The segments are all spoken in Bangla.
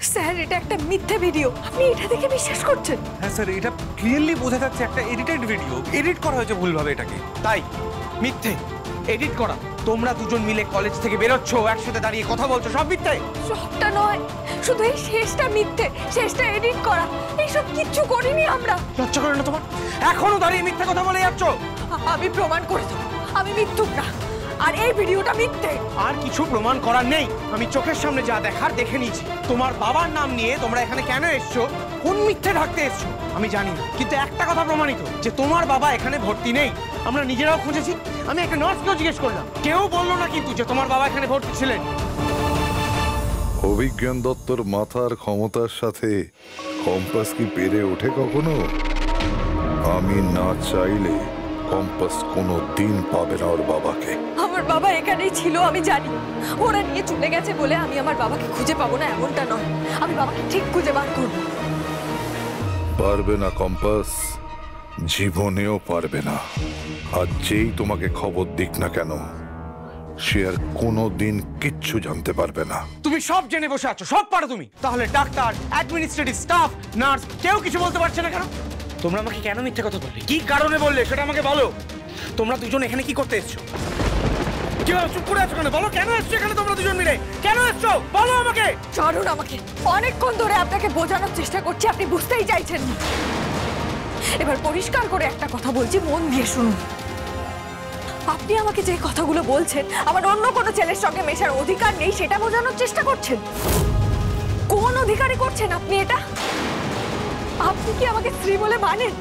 স্যার এটা একটা মিথ্যে ভিডিও, আপনি এটা দেখে বিশ্বাস করছেন? হ্যাঁ স্যার, এটা ক্লিয়ারলি বোঝা যাচ্ছে একটা এডিটেড ভিডিও, এডিট করা হয়েছে ভুলভাবে এটাকে। তাই মিথ্যে, এডিট করা। তোমরা দুজন মিলে কলেজ থেকে বেরোচ্ছ, একসাথে দাঁড়িয়ে কথা বলছো, সব মিথ্যে। সবটা নয়, শুধু এই শেষটা মিথ্যে, শেষটা এডিট করা। এইসব কিচ্ছু করিনি আমরা। লজ্জা করে না তোমার? এখনো দাঁড়িয়ে মিথ্যে কথা বলে যাচ্ছ। আমি প্রমাণ করে দেবো আমি মিথ্যুক না, আর এই ভিডিওটা মিথ্যে। আর কিছু প্রমাণ করার নেই, আমি চোখের সামনে যা দেখার দেখে নিয়েছি। তোমার বাবার নাম নিয়ে তোমরা এখানে কেন এসছো, কোন মিথ্যে ঢাকতে এসছো আমি জানি না, কিন্তু একটা কথা প্রমাণিত যে তোমার বাবা এখানে ভর্তি নেই। আমরা নিজেরাও খুঁজেছি, আমি একটা নার্সকেও জিজ্ঞেস করলাম, কেউ বললো না কিন্তু যে তোমার বাবা এখানে ভর্তি ছিলেন। অভিজ্ঞান দত্তর মাথার ক্ষমতার সাথে কম্পাস কি পেরে ওঠে কখনো? আমি না চাইলে কম্পাস কোনো দিন পাবে না ওর বাবাকে। আমার বাবা এখানেই ছিল আমি জানি, ওরা নিয়ে চলে গেছে বলে আমি আমার বাবাকে খুঁজে পাবো না এমনটা নয়, আমি বাবাকে ঠিক খুঁজে বার করব। পারবে না কম্পাস, জীবনেও পারবে না। আর যেই তোমাকে খবর দিক না কেন, সে আর কোনোদিন কিচ্ছু জানতে পারবে না। তুমি সব জেনে বসে আছো, সব পারো তুমি, তাহলে ডাক্তার, অ্যাডমিনিস্ট্রেটিভ স্টাফ, নার্স কেউ কিছু বলতে পারছে না কেন? তোমরা আমাকে কেন মিথ্যে কথা বললে, কি কারণে বললে সেটা আমাকে বলো। তোমরা দুজন এখানে কি করতে এসছো? চুপ করে আছো কেন? বলো কেন এসছো এখানে তোমরা দুজন মিলে, কেন এসছো বলো আমাকে। ছাড়ুন আমাকে, অনেকক্ষণ ধরে আপনাকে বোঝানোর চেষ্টা করছি, আপনি বুঝতেই চাইছেন না। এবার পরিষ্কার করে একটা কথা বলছি, মন দিয়ে শুনুন। আপনি আমাকে যে কথাগুলো বলছেন আমার অন্য কোনো ছেলের সঙ্গে মেশার অধিকার নেই, সেটা বোঝানোর চেষ্টা করছেন। কোন অধিকারে করছেন আপনি এটা? আপনি কি আমাকে স্ত্রী বলে মানেন?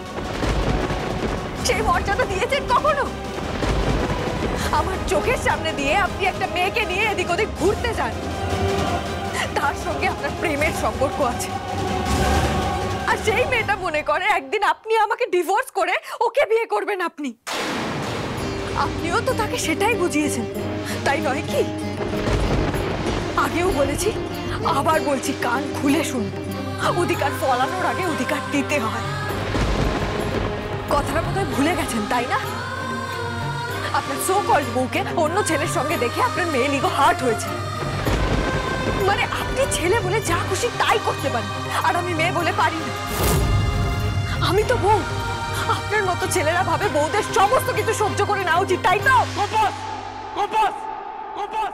সেই মর্যাদা দিয়েছেন কখনো? আমার চোখের সামনে দিয়ে আপনি একটা মেয়েকে নিয়ে এদিক ওদিক ঘুরতে যান, তার সঙ্গে আপনার প্রেমের সম্পর্ক আছে। আর সেই মেয়েটা মনে করে একদিন আপনি আমাকে ডিভোর্স করে ওকে বিয়ে করবেন। আপনিও তো তাকে সেটাই বুঝিয়েছেন, তাই নয় কি? আগেও বলেছি, আবার বলছি, কান খুলে শুনুন। অধিকার ফলানোর আগে অধিকার দিতে হয়। কথাটা বোধহয় ভুলে গেছেন তাই না? আপনার সো কল্ড বউকে অন্য ছেলের সঙ্গে দেখে আপনার মেয়ে লিগো হার্ট হয়েছে। মানে আপনি ছেলে বলে যা খুশি তাই করতে পারেন, আর আমি মেয়ে বলে পারি না। আমি তো বউ, আপনার মতো ছেলেরা ভাবে বউদের সমস্ত কিছু সহ্য করে নেওয়া উচিত, তাই তো? Compass, compass, compass.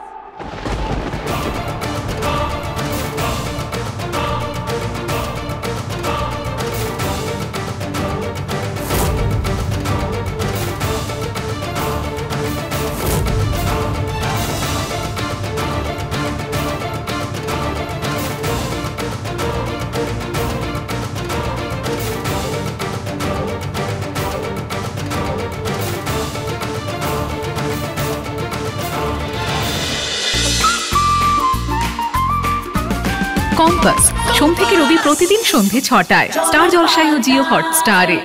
কম্পাস সোম থেকে রবি প্রতিদিন সন্ধে ৬টায় স্টার জলসায় ও জিও হটস্টারে।